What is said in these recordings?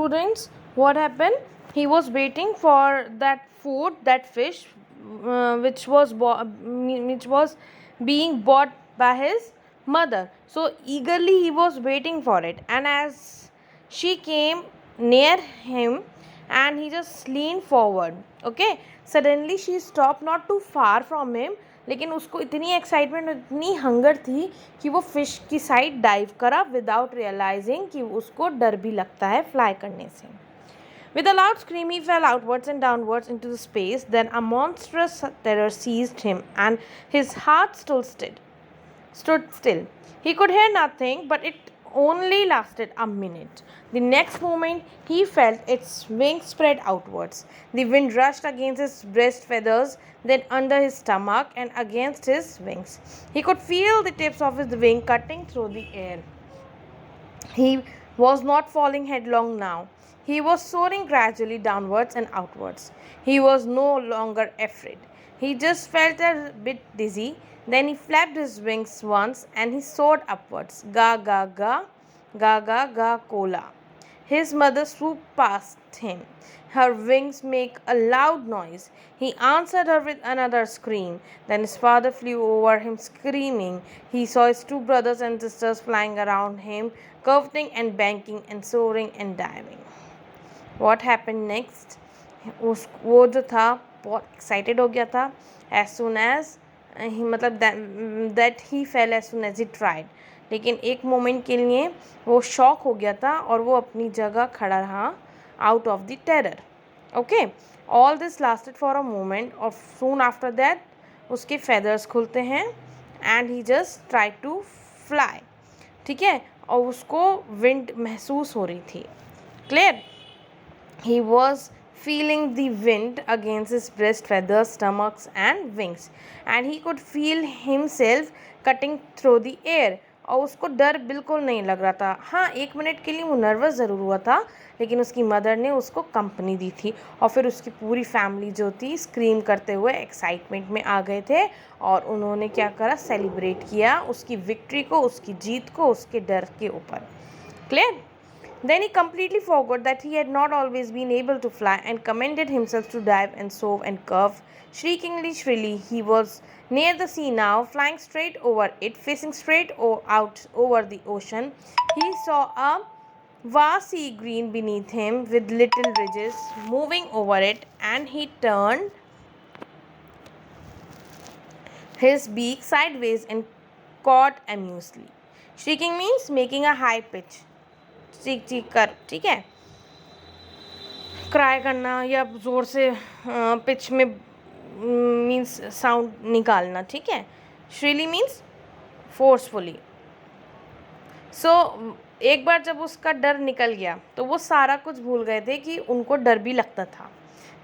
students, what happened? He was waiting for that food, that fish, which was being bought by his mother. So eagerly he was waiting for it, and as she came near him, and he just leaned forward. Okay, suddenly she stopped not too far from him, लेकिन उसको इतनी excitement, इतनी hunger थी कि वो fish की side dive करा without realising कि उसको डर भी लगता है फ्लाई करने से. With a loud scream, he fell outwards and downwards into the space. Then a monstrous terror seized him, and his heart stood still. He could hear nothing, but it only lasted a minute. The next moment, he felt its wings spread outwards. The wind rushed against his breast feathers, then under his stomach and against his wings. He could feel the tips of his wings cutting through the air. He was not falling headlong now. He was soaring gradually downwards and outwards. He was no longer afraid. He just felt a bit dizzy. Then he flapped his wings once and he soared upwards. Ga ga ga, ga ga ga cola. His mother swooped past him. Her wings make a loud noise. He answered her with another scream. Then his father flew over him screaming. He saw his two brothers and sisters flying around him, curveting and banking and soaring and diving. What happened next? वो जो था बहुत excited हो गया था. As soon as मतलब that he fell as soon as he tried. लेकिन एक मोमेंट के लिए वो शॉक हो गया था और वो अपनी जगह खड़ा रहा out of the terror. Okay, all this lasted for a moment, और soon after that उसके feathers खुलते हैं and he just tried to fly. ठीक है, और उसको wind महसूस हो रही थी. Clear? He was feeling the wind against his breast feathers, stomachs and wings, and he could feel himself cutting through the air. और उसको डर बिल्कुल नहीं लग रहा था. हाँ, 1 मिनट के लिए वो नर्वस ज़रूर हुआ था, लेकिन उसकी मदर ने उसको कंपनी दी थी और फिर उसकी पूरी फैमिली जो थी स्क्रीम करते हुए एक्साइटमेंट में आ गए थे और उन्होंने क्या करा, सेलिब्रेट किया उसकी विक्ट्री को, उसकी जीत को, उसके डर के ऊपर. Clear? Then he completely forgot that he had not always been able to fly and commended himself to dive and soar and curve. Shriekingly shrilly, he was near the sea now, flying straight over it, facing straight out over the ocean. He saw a vast sea green beneath him with little ridges moving over it, and he turned his beak sideways and cawed amusedly. Shrieking means making a high pitch. चीख चीख कर, ठीक है, cry करना या ज़ोर से pitch में मीन्स साउंड निकालना. ठीक है, श्रीली मीन्स फोर्सफुली. सो एक बार जब उसका डर निकल गया तो वो सारा कुछ भूल गए थे कि उनको डर भी लगता था.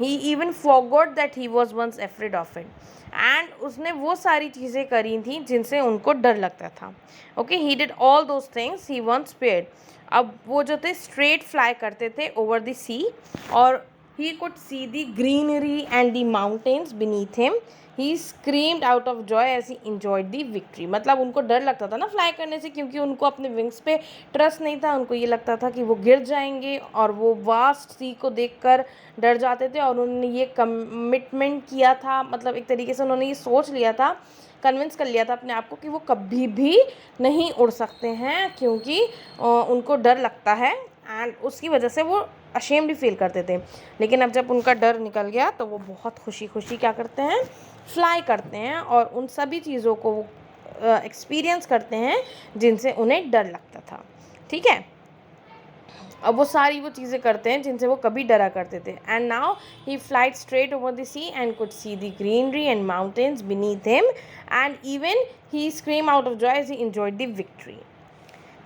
He even forgot that he was once afraid of it, and उसने वो सारी चीज़ें करी थी जिनसे उनको डर लगता था. Okay, he did all those things he once feared. अब वो जो थे स्ट्रेट फ्लाई करते थे ओवर द सी, और he could see the greenery and the mountains beneath him. He screamed out of joy as he enjoyed the victory. मतलब उनको डर लगता था ना फ्लाई करने से, क्योंकि उनको अपने विंग्स पे ट्रस्ट नहीं था. उनको ये लगता था कि वो गिर जाएंगे, और वो वास्ट सी को देखकर डर जाते थे. और उन्होंने ये कमिटमेंट किया था, मतलब एक तरीके से उन्होंने ये सोच लिया था, कन्विंस कर लिया था अपने आप को कि वो कभी भी नहीं उड़ सकते हैं, क्योंकि उनको डर लगता है, एंड उसकी वजह से वो अशेम्ड फील करते थे. लेकिन अब जब उनका डर निकल गया तो वो बहुत खुशी खुशी क्या करते हैं, फ्लाई करते हैं, और उन सभी चीज़ों को वो एक्सपीरियंस करते हैं जिनसे उन्हें डर लगता था. ठीक है, अब वो सारी वो चीज़ें करते हैं जिनसे वो कभी डरा करते थे. And now he flied straight over the sea and could see the greenery and mountains beneath him, and even he scream out of joy as he enjoyed the victory.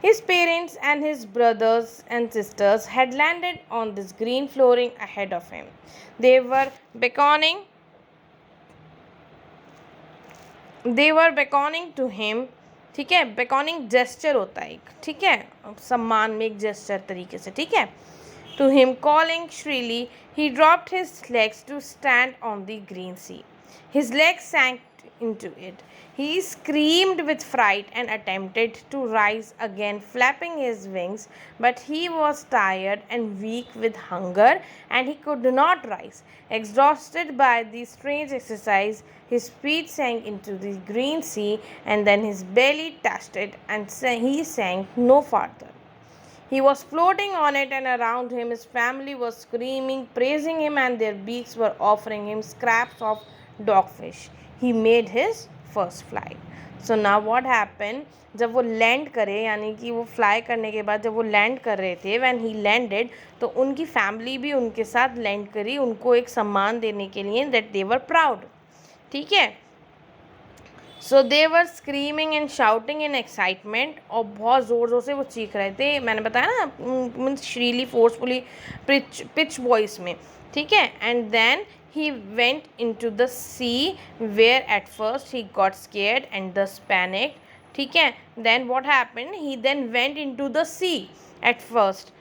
His parents and his brothers and sisters had landed on this green flooring ahead of him. They were beckoning to him. ठीक है, beckoning gesture होता है एक, ठीक है, सम्मान में एक gesture तरीके से. ठीक है, to him calling shrilly. He dropped his legs to stand on the green sea. His legs sank into it. He screamed with fright and attempted to rise again, flapping his wings, but he was tired and weak with hunger, and he could not rise. Exhausted by the strange exercise, his feet sank into the green sea, and then his belly touched it, and he sank no farther. He was floating on it, and around him his family was screaming, praising him, and their beaks were offering him scraps of dogfish. He made his first flight. So now what happened? जब वो land करे, यानी कि वो fly करने के बाद जब वो लैंड कर रहे थे, व्हेन ही लैंडेड, तो उनकी फैमिली भी उनके साथ लैंड करी, उनको एक सम्मान देने के लिए, दैट दे वर प्राउड. ठीक है. So they were screaming and shouting in excitement, और बहुत ज़ोर ज़ोर से वो चीख रहे थे. मैंने बताया ना, means shrilly forcefully pitch voice में. ठीक है. And then he went into the sea, where at first he got scared and thus panicked. ठीक है. Then what happened? He then went into the sea at first,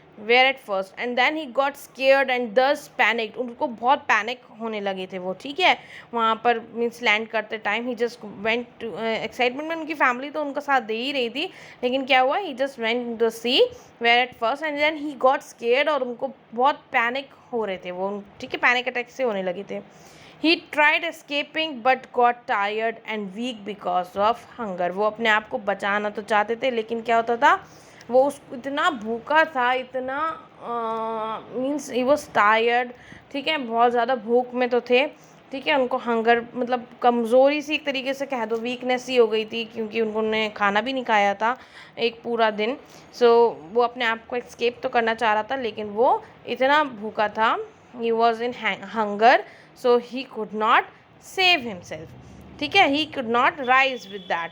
and then he got scared and thus panicked. उनको बहुत panic होने लगे थे वो. ठीक है. वहाँ पर मीन्स लैंड करते टाइम ही जस्ट वेंट टू एक्साइटमेंट में, उनकी फैमिली तो उनका साथ दे ही रही थी, लेकिन क्या हुआ, he just went in the sea where at first, and then he got scared, और उनको बहुत पैनिक हो रहे थे वो. ठीक है. पैनिक अटैक से होने लगे थे. He tried escaping but got tired and weak because of hunger. वो अपने आप को बचाना तो चाहते थे, लेकिन क्या होता था, वो उस इतना भूखा था, इतना मीन्स ही वॉज टायर्ड. ठीक है. बहुत ज़्यादा भूख में तो थे. ठीक है. उनको हंगर मतलब कमज़ोरी सी एक तरीके से कह दो, वीकनेस ही हो गई थी, क्योंकि उन्होंने खाना भी नहीं खाया था एक पूरा दिन. सो वो अपने आप को एस्केप तो करना चाह रहा था, लेकिन वो इतना भूखा था, he was in hunger, so he could not save himself. ठीक है. He could not rise with that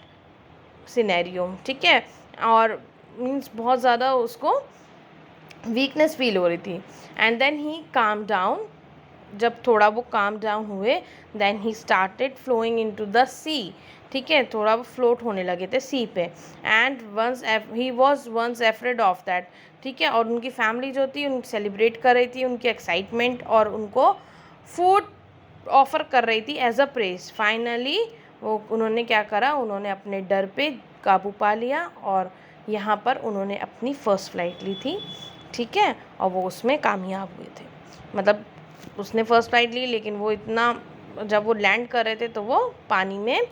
scenario. ठीक है. और मीन्स बहुत ज़्यादा उसको वीकनेस फील हो रही थी. And then he calm down. जब थोड़ा वो काम डाउन हुए, then he started flowing into the sea. ठीक है. थोड़ा वो फ्लोट होने लगे थे सी पे. And once he was once afraid of that. ठीक है. और उनकी फैमिली जो थी उन सेलिब्रेट कर रही थी उनकी एक्साइटमेंट, और उनको फूड ऑफ़र कर रही थी एज अ प्रेज. फाइनली वो उन्होंने क्या करा, उन्होंने अपने डर पे काबू पा लिया, और यहाँ पर उन्होंने अपनी फ़र्स्ट फ्लाइट ली थी. ठीक है. और वो उसमें कामयाब हुए थे. मतलब उसने फ़र्स्ट फ्लाइट ली, लेकिन वो इतना, जब वो लैंड कर रहे थे तो वो पानी में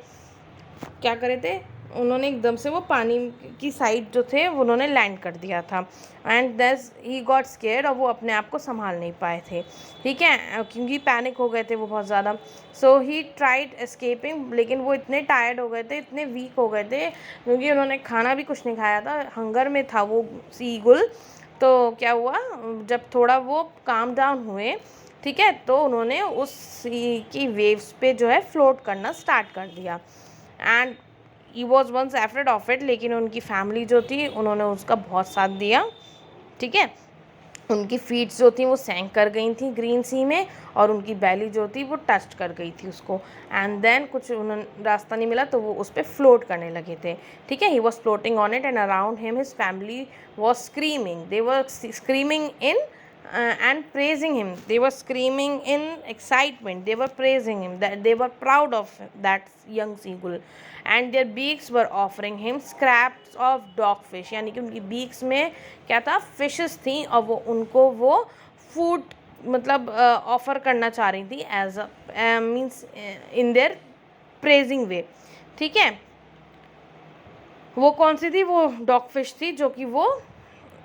क्या कर रहे थे, उन्होंने एकदम से वो पानी की साइड जो थे वो उन्होंने लैंड कर दिया था. एंड दस ही गॉट स्केयर्ड, और वो अपने आप को संभाल नहीं पाए थे. ठीक है. क्योंकि पैनिक हो गए थे वो बहुत ज़्यादा. सो ही ट्राइड एस्केपिंग, लेकिन वो इतने टायर्ड हो गए थे, इतने वीक हो गए थे, क्योंकि उन्होंने खाना भी कुछ नहीं खाया था, हंगर में था वो ईगल. तो क्या हुआ, जब थोड़ा वो काम डाउन हुए, ठीक है, तो उन्होंने उस सी की वेव्स पे जो है फ्लोट करना स्टार्ट कर दिया. And he was once afraid of it, लेकिन उनकी फैमिली जो थी उन्होंने उसका बहुत साथ दिया. ठीक है. उनकी फीट जो थी वो सैंक कर गई थी ग्रीन सी में, और उनकी बैली जो थी वो टच कर गई थी उसको. एंड देन कुछ उन्होंने रास्ता नहीं मिला, तो वो उस पर फ्लोट करने लगे थे. ठीक है. He was floating on it, and around him his family was screaming. They were screaming in and praising him. They were screaming in excitement. They were praising him. That they were proud of that young seagull. And their beaks were offering him scraps of dogfish. यानी कि उनकी beaks में क्या था, fishes थी, और वो उनको वो food मतलब ऑफ़र करना चाह रही थी as a means in their praising way. ठीक है. वो कौन सी थी, वो डॉगफिश थी जो कि वो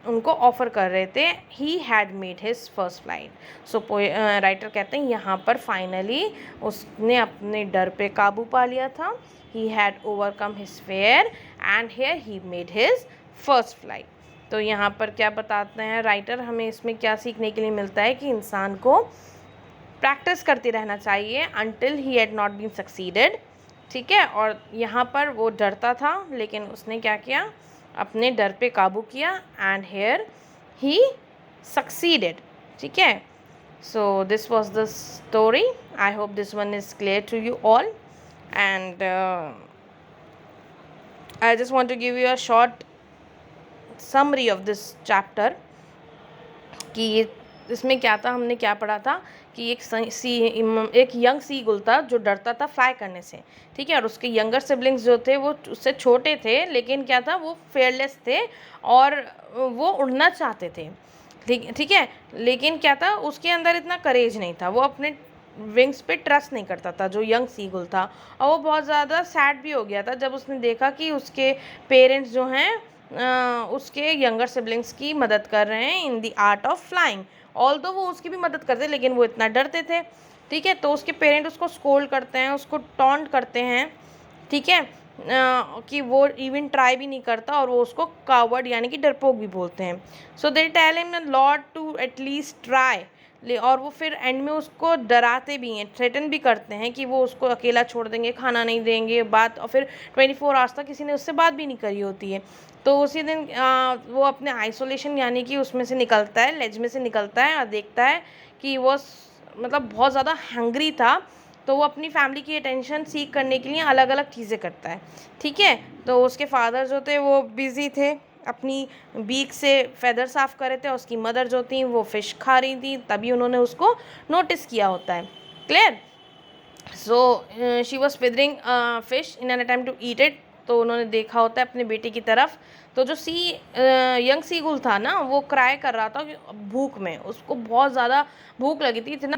उनको ऑफ़र कर रहे थे. He had made his first flight. So writer कहते हैं यहाँ पर फाइनली उसने अपने डर पे काबू पा लिया था. He had overcome his fear, and here he made his first flight. तो यहाँ पर क्या बताते हैं राइटर, हमें इसमें क्या सीखने के लिए मिलता है कि इंसान को प्रैक्टिस करते रहना चाहिए until he had not been succeeded. ठीक है. और यहाँ पर वो डरता था, लेकिन उसने क्या किया, अपने डर पे काबू किया, एंड हेयर ही सक्सीडेड. ठीक है. So this was the story. I hope this one is clear to you all, and I just want to give you a short summary of this chapter कि इसमें क्या था, हमने क्या पढ़ा था कि एक यंग सीगुल था जो डरता था फ्लाई करने से, ठीक है, और उसके यंगर सिबलिंग्स जो थे वो उससे छोटे थे, लेकिन क्या था, वो फेयरलेस थे और वो उड़ना चाहते थे, ठीक है, लेकिन क्या था, उसके अंदर इतना करेज नहीं था, वो अपने विंग्स पे ट्रस्ट नहीं करता था, जो यंग सीगुल था। और वो बहुत ज़्यादा सैड भी हो गया था जब उसने देखा कि उसके पेरेंट्स जो हैं उसके यंगर सिबलिंग्स की मदद कर रहे हैं in the art of flying. Although वो उसकी भी मदद करते, लेकिन वो इतना डरते थे, ठीक है, तो उसके पेरेंट उसको स्कोल्ड करते हैं, उसको टॉन्ट करते हैं, ठीक है, कि वो इवन ट्राई भी नहीं करता, और वो उसको कावर्ड यानी कि डरपोक भी बोलते हैं। So they tell him lot to at least try, और वो फिर एंड में उसको डराते भी हैं, थ्रेटन भी करते हैं कि वो उसको अकेला छोड़ देंगे, खाना नहीं देंगे, बात, और फिर 24 आवर्स तक किसी ने उससे बात भी नहीं करी होती है। तो उसी दिन वो अपने आइसोलेशन यानी कि उसमें से निकलता है, लेज में से निकलता है और देखता है कि वो मतलब बहुत ज़्यादा हंग्री था, तो वो अपनी फैमिली की अटेंशन सीख करने के लिए अलग अलग चीज़ें करता है, ठीक है। तो उसके फादर जो थे वो बिज़ी थे, अपनी बीक से फेदर साफ़ कर रहे थे, और उसकी मदर जो थी वो फ़िश खा रही थी, तभी उन्होंने उसको नोटिस किया होता है। Clear? So she was feathering fish in an attempt to eat it, तो उन्होंने देखा होता है अपने बेटे की तरफ, तो जो यंग सीगुल था ना, वो क्राई कर रहा था भूख में, उसको बहुत ज़्यादा भूख लगी थी, इतना